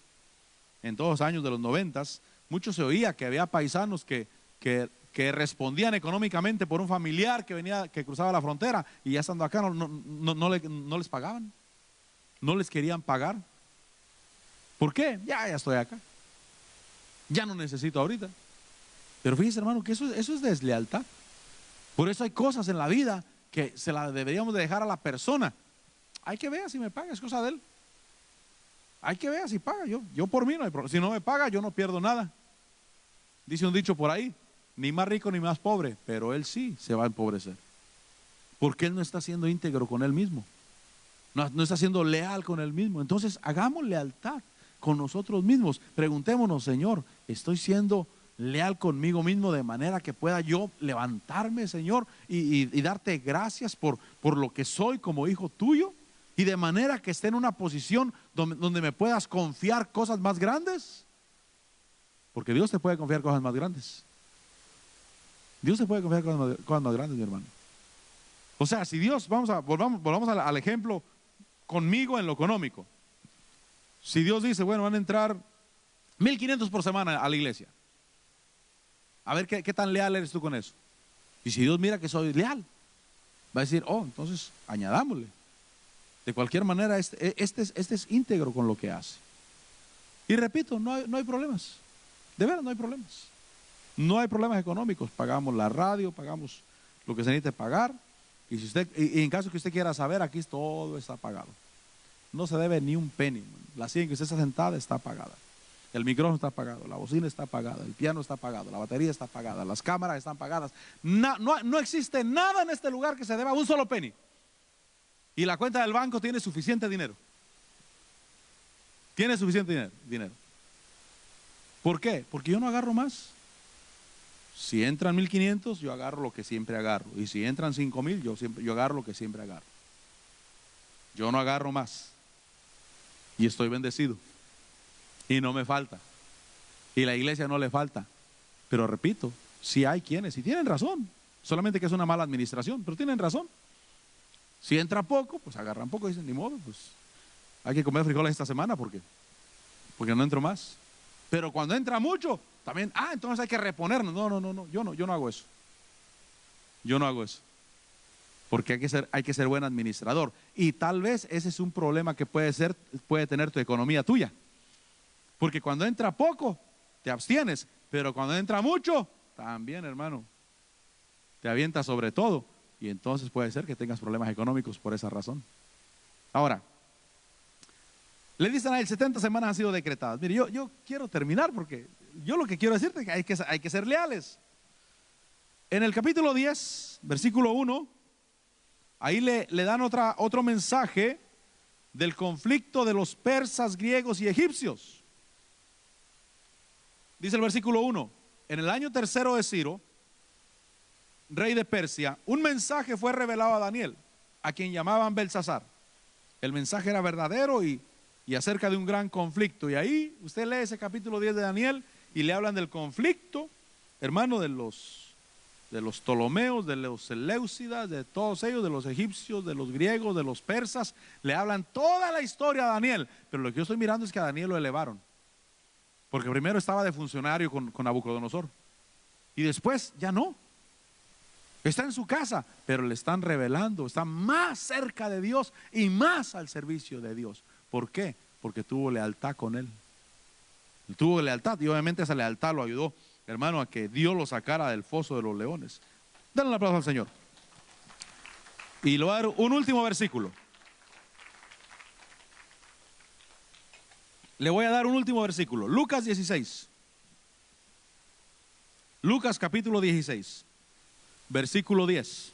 en todos los años de los 90, mucho se oía que había paisanos que respondían económicamente por un familiar que cruzaba la frontera, y ya estando acá no les pagaban, no les querían pagar. ¿Por qué? Ya estoy acá, ya no necesito ahorita. Pero fíjese, hermano, que eso es deslealtad. Por eso hay cosas en la vida que se las deberíamos de dejar a la persona. Hay que ver si me paga, es cosa de él. Hay que ver si paga. Yo por mí no hay problema. Si no me paga, yo no pierdo nada. Dice un dicho por ahí, ni más rico ni más pobre, pero él sí se va a empobrecer. Porque él no está siendo íntegro con él mismo. No está siendo leal con él mismo. Entonces hagamos lealtad con nosotros mismos. Preguntémonos, Señor, ¿estoy siendo leal conmigo mismo de manera que pueda yo levantarme, Señor, y darte gracias por lo que soy como hijo tuyo? Y de manera que esté en una posición donde me puedas confiar cosas más grandes. Porque Dios te puede confiar cosas más grandes. Dios te puede confiar cosas más grandes, mi hermano. O sea, si Dios, volvamos al ejemplo conmigo en lo económico. Si Dios dice, bueno, van a entrar 1,500 por semana a la iglesia. A ver qué tan leal eres tú con eso. Y si Dios mira que soy leal, va a decir, entonces añadámosle. De cualquier manera, este es íntegro con lo que hace. Y repito, no hay problemas. De verdad, no hay problemas. No hay problemas económicos. Pagamos la radio, pagamos lo que se necesite pagar. Y, si usted, y en caso que usted quiera saber, aquí todo está pagado. No se debe ni un penny. La silla en que usted está sentada está pagada. El micrófono está pagado, la bocina está pagada, el piano está pagado, la batería está pagada, las cámaras están pagadas. No existe nada en este lugar que se deba un solo penny. Y la cuenta del banco tiene suficiente dinero. Tiene suficiente dinero. ¿Por qué? Porque yo no agarro más. Si entran 1,500, yo agarro lo que siempre agarro. Y si entran 5,000, yo agarro lo que siempre agarro. Yo no agarro más. Y estoy bendecido. Y no me falta. Y la iglesia no le falta. Pero repito, si hay quienes, y tienen razón, solamente que es una mala administración, pero tienen razón. Si entra poco, pues agarran poco y dicen, ni modo, pues hay que comer frijoles esta semana porque no entro más. Pero cuando entra mucho, también, entonces hay que reponernos. No, yo no hago eso. Yo no hago eso. Porque hay que ser buen administrador. Y tal vez ese es un problema que puede tener tu economía tuya. Porque cuando entra poco, te abstienes. Pero cuando entra mucho, también, hermano, te avientas sobre todo. Y entonces puede ser que tengas problemas económicos por esa razón. Ahora, le dicen a él, 70 semanas han sido decretadas. Mire, yo quiero terminar porque yo lo que quiero decirte es que hay que ser leales. En el capítulo 10, versículo 1, ahí le dan otro mensaje del conflicto de los persas, griegos y egipcios. Dice el versículo 1, en el año tercero de Ciro, rey de Persia, un mensaje fue revelado a Daniel, a quien llamaban Belsasar. El mensaje era verdadero y acerca de un gran conflicto. Y ahí usted lee ese capítulo 10 de Daniel y le hablan del conflicto, hermano, de los Ptolomeos, de los Seleucidas, de todos ellos, de los egipcios, de los griegos, de los persas. Le hablan toda la historia a Daniel. Pero lo que yo estoy mirando es que a Daniel lo elevaron. Porque primero estaba de funcionario con Nabucodonosor. Y después ya no. Está en su casa, pero le están revelando, está más cerca de Dios y más al servicio de Dios. ¿Por qué? Porque tuvo lealtad con él. Tuvo lealtad y obviamente esa lealtad lo ayudó, hermano, a que Dios lo sacara del foso de los leones. Denle un aplauso al Señor. Y le voy a dar un último versículo. Le voy a dar un último versículo. Lucas 16. Lucas capítulo 16. Versículo 10.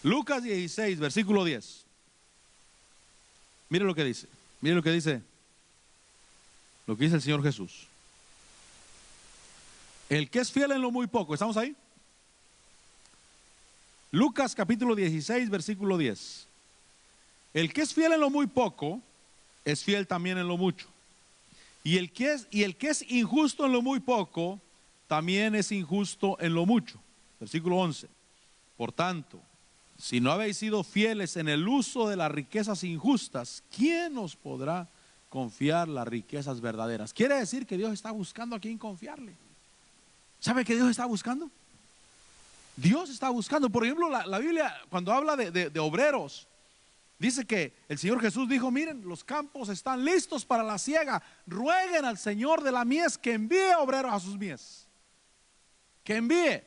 Lucas 16, versículo 10. Mire lo que dice. Mire lo que dice. Lo que dice el Señor Jesús. El que es fiel en lo muy poco. ¿Estamos ahí? Lucas capítulo 16, versículo 10. El que es fiel en lo muy poco, es fiel también en lo mucho. Y el que es injusto en lo muy poco, también es injusto en lo mucho. Versículo 11. Por tanto, si no habéis sido fieles en el uso de las riquezas injustas, ¿quién os podrá confiar las riquezas verdaderas? Quiere decir que Dios está buscando a quién confiarle. ¿Sabe qué Dios está buscando? Dios está buscando, por ejemplo, la Biblia cuando habla de obreros, dice que el Señor Jesús dijo, miren, los campos están listos para la siega, rueguen al Señor de la mies que envíe obreros a sus mies. Que envíe.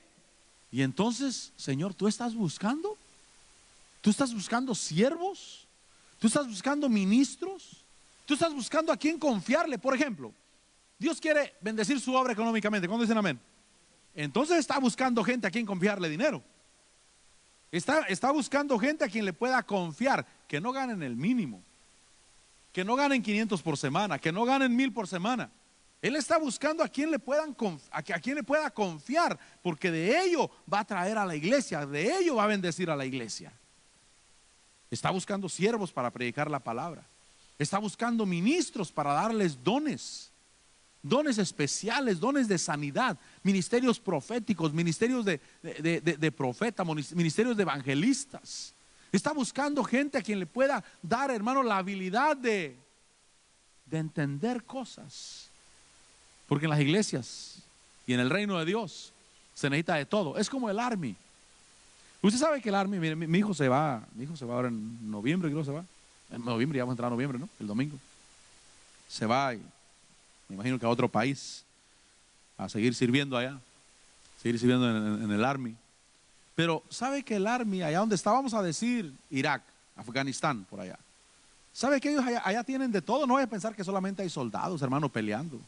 Y entonces, Señor, ¿tú estás buscando? ¿Tú estás buscando siervos? ¿Tú estás buscando ministros? ¿Tú estás buscando a quién confiarle? Por ejemplo, Dios quiere bendecir su obra económicamente. ¿Cuándo dicen amén? Entonces está buscando gente a quien confiarle dinero. Está buscando gente a quien le pueda confiar, que no ganen el mínimo, que no ganen 500 por semana, que no ganen 1,000 por semana. Él está buscando a quien le pueda confiar, porque de ello va a traer a la iglesia, de ello va a bendecir a la iglesia. Está buscando siervos para predicar la palabra. Está buscando ministros para darles dones especiales, dones de sanidad, ministerios proféticos, ministerios de profeta, ministerios de evangelistas. Está buscando gente a quien le pueda dar, hermano, la habilidad de entender cosas. Porque en las iglesias y en el reino de Dios se necesita de todo. Es como el Army. Usted sabe que el Army, mire, mi hijo se va ahora en noviembre, creo que se va. En noviembre, ya vamos a entrar a noviembre, ¿no? El domingo. se va, me imagino que a otro país, a seguir sirviendo allá, seguir sirviendo en el Army. Pero ¿sabe que el Army, allá donde está, vamos a decir Irak, Afganistán, por allá? ¿Sabe que ellos allá tienen de todo? No voy a pensar que solamente hay soldados, hermano, peleando.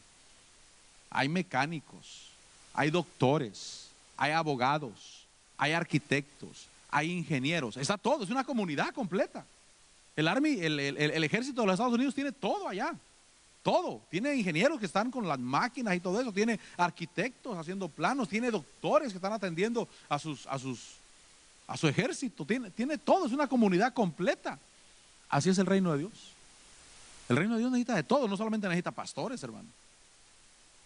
Hay mecánicos, hay doctores, hay abogados, hay arquitectos, hay ingenieros. Está todo, es una comunidad completa. El Army, el ejército de los Estados Unidos tiene todo allá. Todo. Tiene ingenieros que están con las máquinas y todo eso. Tiene arquitectos haciendo planos. Tiene doctores que están atendiendo a su ejército. Tiene todo. Es una comunidad completa. Así es el reino de Dios. El reino de Dios necesita de todo. No solamente necesita pastores, hermano.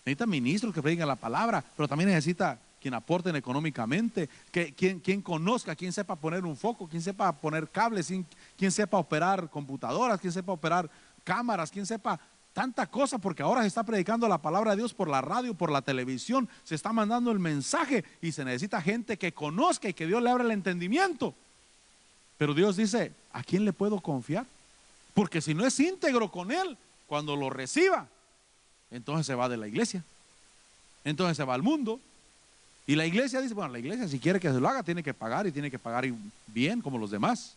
Necesita ministros que prediquen la palabra, pero también necesita quien aporten económicamente, quien conozca, quien sepa poner un foco, quien sepa poner cables, quien sepa operar computadoras, quien sepa operar cámaras, quien sepa tanta cosa, porque ahora se está predicando la palabra de Dios por la radio, por la televisión, se está mandando el mensaje y se necesita gente que conozca y que Dios le abra el entendimiento. Pero Dios dice, ¿a quién le puedo confiar? Porque si no es íntegro con Él, cuando lo reciba, entonces se va de la iglesia, entonces se va al mundo. Y la iglesia dice, bueno, la iglesia si quiere que se lo haga tiene que pagar, y tiene que pagar bien como los demás.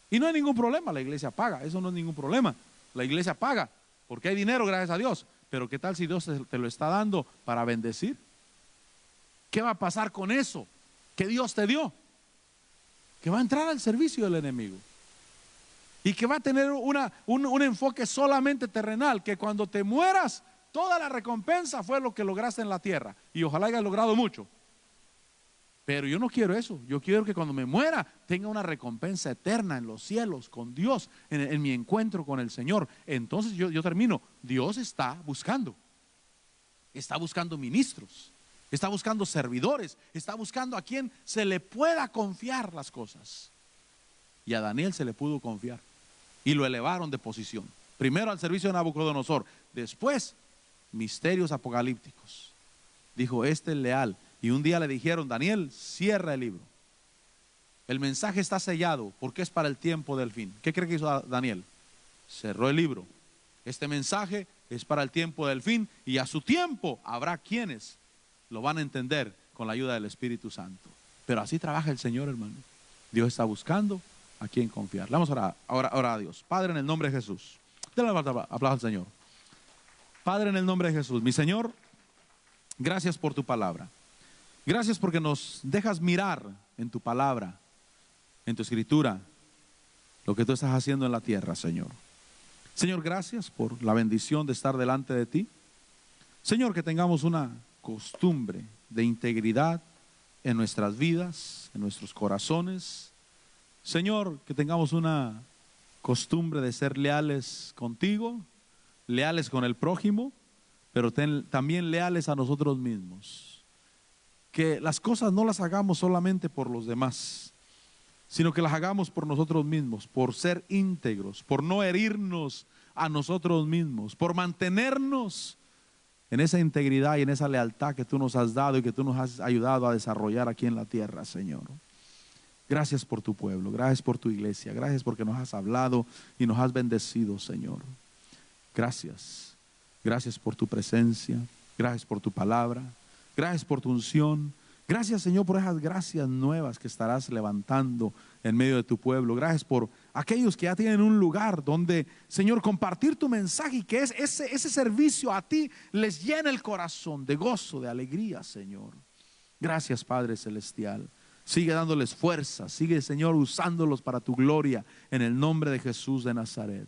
Y no hay ningún problema, la iglesia paga, eso no es ningún problema. La iglesia paga porque hay dinero, gracias a Dios. Pero ¿qué tal si Dios te lo está dando para bendecir? ¿Qué va a pasar con eso que Dios te dio? Que va a entrar al servicio del enemigo y que va a tener un enfoque solamente terrenal, que cuando te mueras toda la recompensa fue lo que lograste en la tierra, y ojalá hayas logrado mucho. Pero yo no quiero eso. Yo quiero que cuando me muera tenga una recompensa eterna en los cielos con Dios, en mi encuentro con el Señor. Entonces yo termino. Dios está buscando ministros, está buscando servidores, está buscando a quien se le pueda confiar las cosas. Y a Daniel se le pudo confiar y lo elevaron de posición. Primero al servicio de Nabucodonosor, después misterios apocalípticos. Dijo, este es leal. Y un día le dijeron, Daniel, cierra el libro. El mensaje está sellado porque es para el tiempo del fin. ¿Qué cree que hizo Daniel? Cerró el libro. Este mensaje es para el tiempo del fin, y a su tiempo habrá quienes lo van a entender con la ayuda del Espíritu Santo. Pero así trabaja el Señor, hermano. Dios está buscando a quien confiar. Vamos a orar a Dios. Padre, en el nombre de Jesús. Denle un aplauso al Señor. Padre, en el nombre de Jesús. Mi Señor, gracias por tu palabra. Gracias porque nos dejas mirar en tu palabra, en tu escritura, lo que tú estás haciendo en la tierra, Señor. Señor, gracias por la bendición de estar delante de ti. Señor, que tengamos una costumbre de integridad en nuestras vidas, en nuestros corazones. Señor, que tengamos una costumbre de ser leales contigo, leales con el prójimo, pero también leales a nosotros mismos. Que las cosas no las hagamos solamente por los demás, sino que las hagamos por nosotros mismos, por ser íntegros, por no herirnos a nosotros mismos, por mantenernos en esa integridad y en esa lealtad que tú nos has dado y que tú nos has ayudado a desarrollar aquí en la tierra, Señor. Gracias por tu pueblo, gracias por tu iglesia, gracias porque nos has hablado y nos has bendecido, Señor. Gracias, gracias por tu presencia, gracias por tu palabra. Gracias por tu unción. Gracias, Señor, por esas gracias nuevas que estarás levantando en medio de tu pueblo. Gracias por aquellos que ya tienen un lugar donde, Señor, compartir tu mensaje, y que ese servicio a ti les llena el corazón de gozo, de alegría, Señor. Gracias, Padre Celestial. Sigue dándoles fuerza. Sigue, Señor, usándolos para tu gloria en el nombre de Jesús de Nazaret.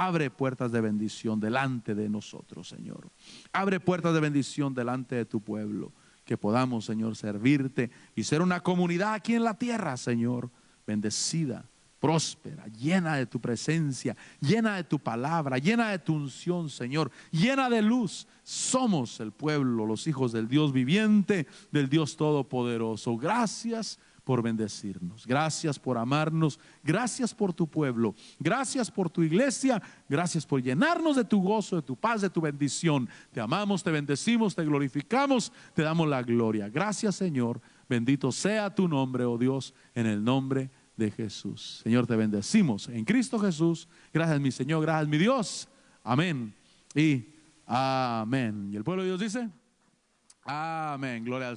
Abre puertas de bendición delante de nosotros, Señor. Abre puertas de bendición delante de tu pueblo. Que podamos, Señor, servirte y ser una comunidad aquí en la tierra, Señor, bendecida, próspera, llena de tu presencia, llena de tu palabra, llena de tu unción, Señor, llena de luz. Somos el pueblo, los hijos del Dios viviente, del Dios todopoderoso. Gracias por bendecirnos, gracias por amarnos, gracias por tu pueblo, gracias por tu iglesia, gracias por llenarnos de tu gozo, de tu paz, de tu bendición. Te amamos, te bendecimos, te glorificamos, te damos la gloria. Gracias, Señor, bendito sea tu nombre, oh Dios, en el nombre de Jesús. Señor, te bendecimos en Cristo Jesús. Gracias, mi Señor, gracias, mi Dios. Amén. y amén. Y el pueblo de Dios dice, amén, gloria al Señor.